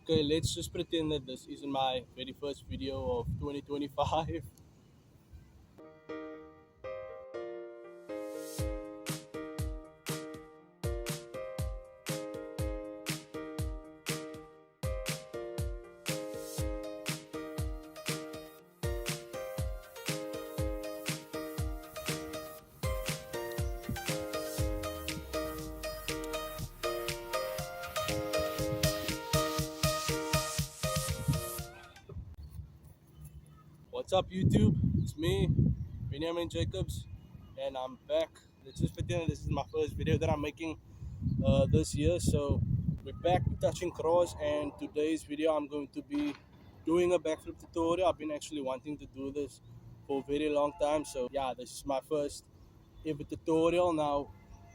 Okay, let's just pretend that this isn't my very first video of 2025. What's up, YouTube? It's me, Benjamin Jacobs, and I'm back. Let's just pretend that this is my first video that I'm making this year. So we're back touching cross, and today's video I'm going to be doing a backflip tutorial. I've been actually wanting to do this for a very long time. So yeah, this is my first ever tutorial. Now,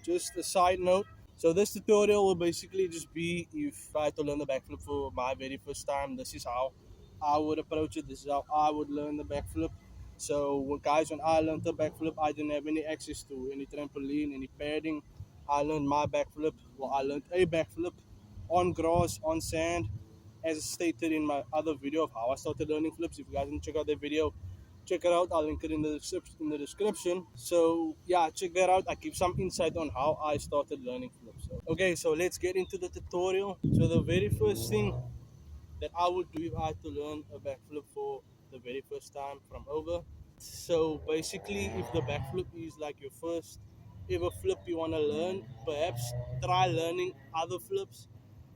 just a side note. So this tutorial will basically just be if I had to learn the backflip for my very first time. This is how I would approach it. This is how I would learn the backflip. So guys, when I learned the backflip, I didn't have any access to any trampoline, any padding. I learned my backflip. Well, I learned a backflip on grass, on sand, as stated in my other video of how I started learning flips. If you guys didn't check out that video, check it out. I'll link it in the description. So yeah, check that out. I give some insight on how I started learning flips. Okay, so let's get into the tutorial. So the very first thing that I would do if I had to learn a backflip for the very first time from over. So basically, if the backflip is like your first ever flip you want to learn, perhaps try learning other flips.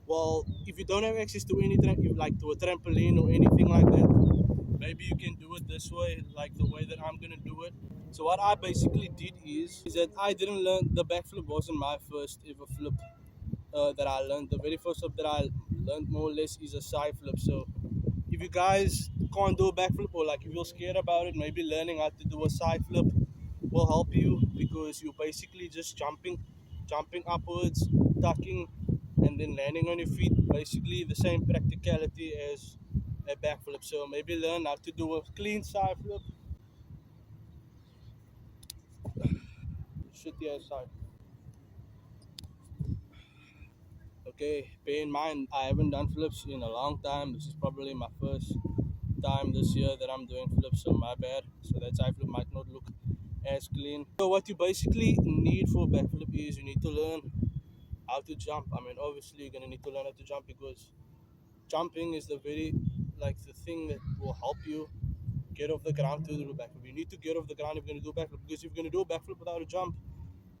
Well, if you don't have access to any like to a trampoline or anything like that, maybe you can do it this way, like the way that I'm gonna do it. So what I basically did is that I didn't learn the backflip wasn't my first ever flip that I learned. The very first flip that I learned more or less is a side flip. So if you guys can't do a backflip or like if you're scared about it, maybe learning how to do a side flip will help you because you're basically just jumping upwards, tucking, and then landing on your feet. Basically the same practicality as a backflip. So maybe learn how to do a clean side flip. Shitty ass side. Okay, bear in mind I haven't done flips in a long time. This is probably my first time this year that I'm doing flips, so my bad. So that side flip might not look as clean. So what you basically need for a backflip is you need to learn how to jump. I mean, obviously you're gonna need to learn how to jump because jumping is the very like the thing that will help you get off the ground to do a backflip. You need to get off the ground if you're gonna do a backflip because if you're gonna do a backflip without a jump,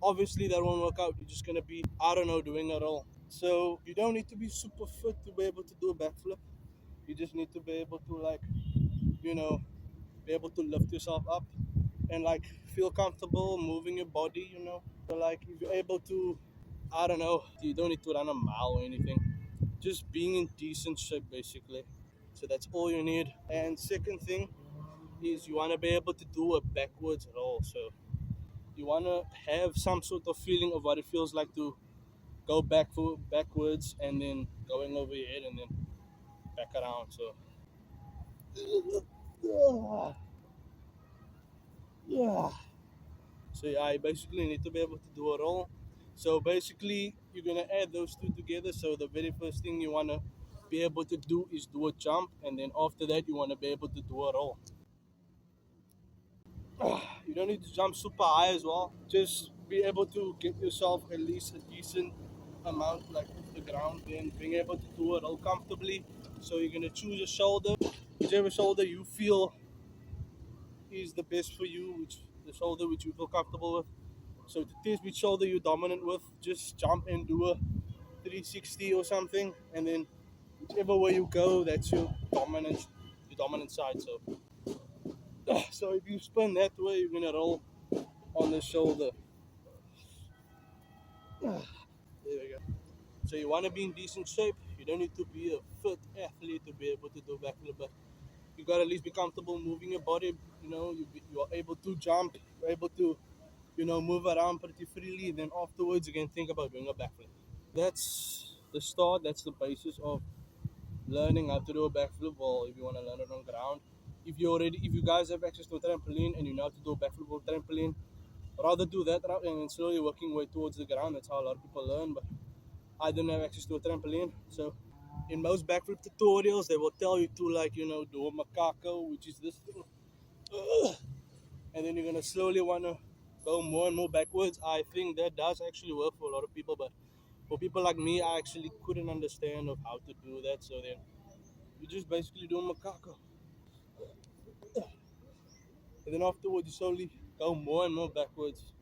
obviously that won't work out. You're just gonna be, I don't know, doing it all. So you don't need to be super fit to be able to do a backflip. You just need to be able to like, you know, be able to lift yourself up and like feel comfortable moving your body, you know. So like if you're able to, I don't know, you don't need to run a mile or anything. Just being in decent shape basically. So that's all you need. And second thing is you want to be able to do a backwards roll. So you want to have some sort of feeling of what it feels like to go backwards and then going over your head and then back around. So yeah. So yeah, I basically need to be able to do a roll. So basically, you're gonna add those two together. So the very first thing you wanna be able to do is do a jump, and then after that, you wanna be able to do a roll. You don't need to jump super high as well. Just be able to get yourself at least a decent amount like off the ground, then being able to do a roll comfortably. So you're gonna choose a shoulder, whichever shoulder you feel is the best for you, which the shoulder which you feel comfortable with. So to test which shoulder you're dominant with, just jump and do a 360 or something, and then whichever way you go, that's your dominant side. So, so if you spin that way, you're gonna roll on the shoulder. There we go. So you want to be in decent shape. You don't need to be a fit athlete to be able to do backflip, but you got to at least be comfortable moving your body. You know, you are able to jump, you're able to, you know, move around pretty freely. Then afterwards, you can think about doing a backflip. That's the start. That's the basis of learning how to do a backflip. Well, if you want to learn it on ground, if you guys have access to a trampoline and you know how to do a backflip on trampoline, rather do that route and then slowly working way towards the ground. That's how a lot of people learn. But I didn't have access to a trampoline, so In most backflip tutorials, they will tell you to like do a macaco, which is this thing, and then you're gonna slowly wanna go more and more backwards. I think that does actually work for a lot of people, but for people like me, I actually couldn't understand of how to do that. So then you just basically do a macaco, and then afterwards you slowly go more and more backwards.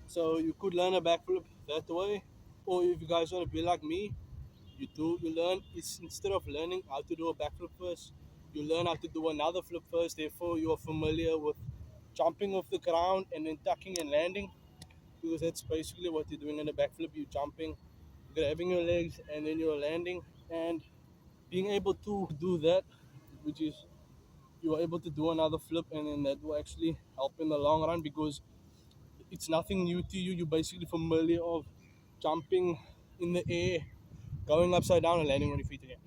So you could learn a backflip that way, or if you guys want to be like me, you learn it's instead of learning how to do a backflip first, you learn how to do another flip first. Therefore, you are familiar with jumping off the ground and then tucking and landing, because that's basically what you're doing in a backflip. You're jumping, grabbing your legs, and then you're landing. And being able to do that, which is you are able to do another flip, and then that will actually help in the long run because it's nothing new to you. You're basically familiar of jumping in the air, going upside down, and landing on your feet again.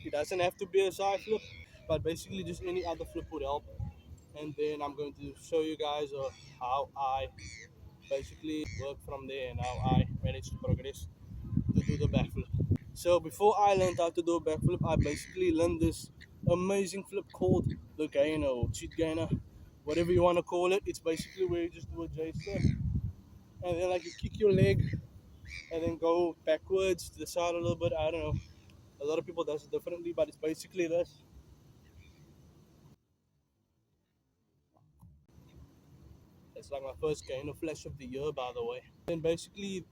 It doesn't have to be a side flip, but basically just any other flip would help. And then I'm going to show you guys how I basically work from there and how I managed to progress to do the backflip. So before I learned how to do a backflip, I basically learned this amazing flip called the gainer or cheat gainer, whatever you want to call it. It's basically where you just do a J step and then like you kick your leg and then go backwards to the side a little bit. I don't know. A lot of people does it differently, but it's basically this. It's like my first gainer flash of the year, by the way. And basically,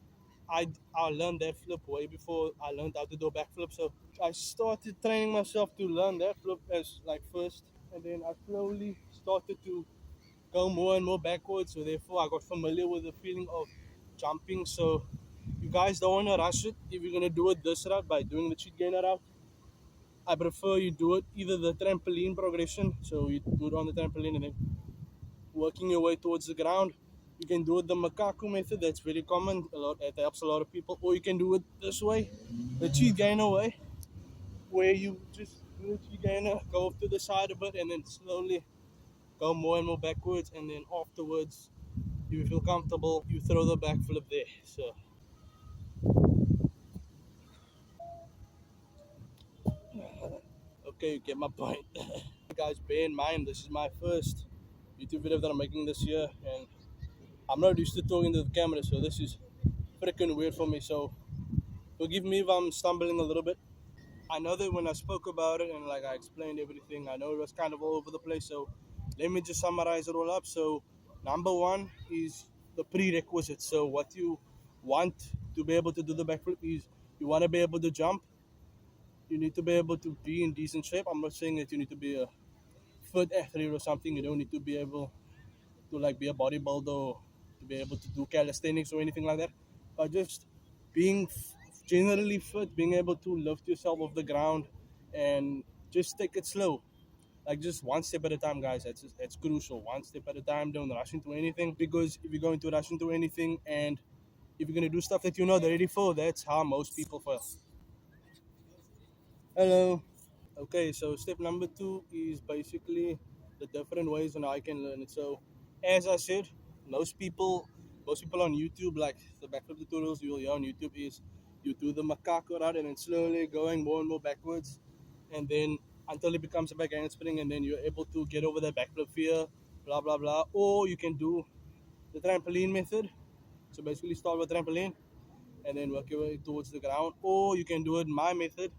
I learned that flip way before I learned how to do a backflip. So I started training myself to learn that flip as like first, and then I slowly started to go more and more backwards. So therefore, I got familiar with the feeling of jumping. So you guys don't want to rush it. If you're gonna do it this route by doing the cheat gainer route, I prefer you do it either the trampoline progression. So you do it on the trampoline and then working your way towards the ground. You can do it the macaco method. That's very common. A lot it helps a lot of people. Or you can do it this way, the cheat gainer way, where you just do the cheat gainer, go off to the side a bit, and then slowly go more and more backwards. And then afterwards, if you feel comfortable, you throw the backflip there. So okay, you get my point. Guys, bear in mind this is my first YouTube video that I'm making this year, and I'm not used to talking to the camera, so this is freaking weird for me. So forgive me if I'm stumbling a little bit. I know that when I spoke about it and like I explained everything, I know it was kind of all over the place. So let me just summarize it all up. So number one is the prerequisites. So what you want to be able to do the backflip is you want to be able to jump. You need to be able to be in decent shape. I'm not saying that you need to be a fit athlete or something. You don't need to be able to like be a bodybuilder or to be able to do calisthenics or anything like that. But just being generally fit, being able to lift yourself off the ground and just take it slow. Like just one step at a time, guys. That's crucial. One step at a time. Don't rush into anything because if you're going to rush into anything and if you're gonna do stuff that you're not ready for, that's how most people fail. Hello. Okay, so step number two is basically the different ways on how I can learn it. So, as I said, most people, most people on YouTube, like the backflip tutorials you'll hear on YouTube, is you do the macaco route and then slowly going more and more backwards, and then until it becomes a back handspring, and then you're able to get over the backflip fear, blah blah blah. Or you can do the trampoline method. So basically, start with trampoline and then work your way towards the ground. Or you can do it my method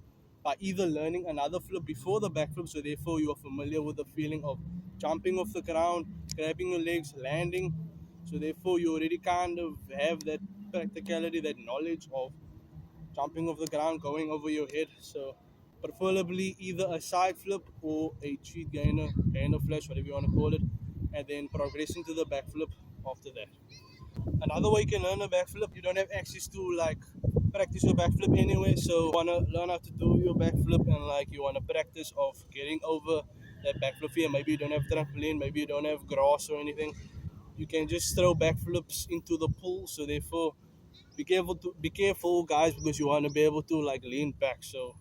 by either learning another flip before the backflip, so therefore you are familiar with the feeling of jumping off the ground, grabbing your legs, landing. So therefore you already kind of have that practicality, that knowledge of jumping off the ground, going over your head. So preferably either a side flip or a cheat gainer, gainer flash, whatever you want to call it, and then progressing to the backflip after that. Another way you can learn a backflip, you don't have access to like practice your backflip anyway. So you wanna learn how to do your backflip and like you wanna practice of getting over that backflip here. Maybe you don't have trampoline, maybe you don't have grass or anything. You can just throw backflips into the pool. So therefore be careful, guys, because you want to be able to like lean back. So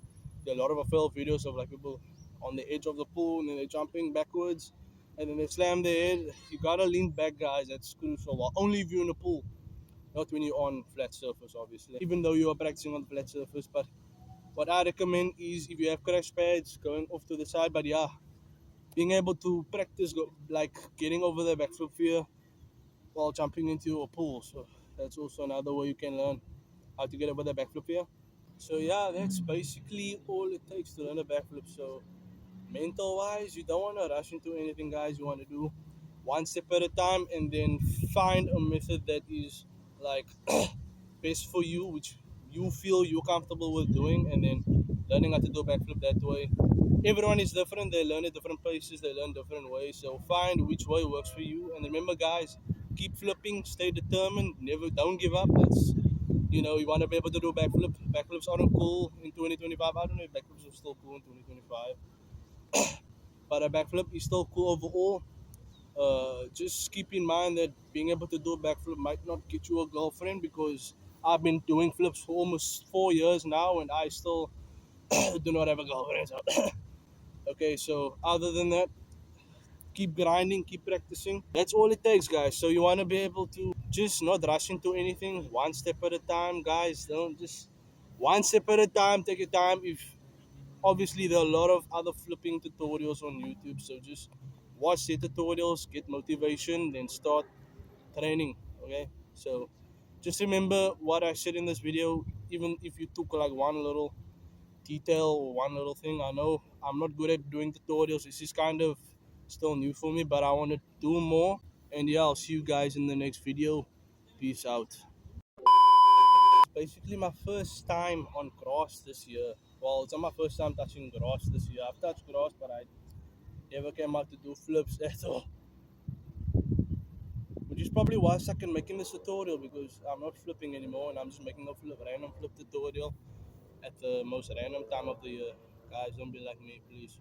there are a lot of failed videos of like people on the edge of the pool and then they're jumping backwards and then they slam their head. You gotta lean back, guys. That's crucial. Well, only if you're in the pool, not when you're on flat surface, obviously. Even though you are practicing on flat surface, but what I recommend is if you have crash pads, going off to the side. But yeah, being able to practice like getting over the backflip fear while jumping into a pool. So that's also another way you can learn how to get over the backflip fear. So yeah, that's basically all it takes to learn a backflip. So mental wise, you don't want to rush into anything, guys. You want to do one step at a time and then find a method that is like best for you, which you feel you're comfortable with doing, and then learning how to do a backflip that way. Everyone is different. They learn at different places. They learn different ways. So find which way works for you. And remember, guys, keep flipping. Stay determined. Never don't give up. That's you want to be able to do backflip. Backflips aren't cool in 2025. I don't know if backflips are still cool in 2025, but a backflip is still cool overall. Just keep in mind that being able to do a backflip might not get you a girlfriend because I've been doing flips for almost 4 years now and I still do not have a girlfriend. So okay, so other than that, keep grinding, keep practicing. That's all it takes, guys. So you want to be able to just not rush into anything, one step at a time, guys. Don't just one step at a time. Take your time. If obviously there are a lot of other flipping tutorials on YouTube, so just watch the tutorials, get motivation, then start training. Okay, so just remember what I said in this video. Even if you took like one little detail or one little thing, I know I'm not good at doing tutorials. This is kind of still new for me, but I want to do more. And yeah, I'll see you guys in the next video. Peace out. Basically my first time on grass this year. Well, it's not my first time touching grass this year. I've touched grass, but I never came out to do flips at all. Which is probably why I suck in making this tutorial, because I'm not flipping anymore and I'm just making a random flip tutorial at the most random time of the year. Guys, don't be like me, please.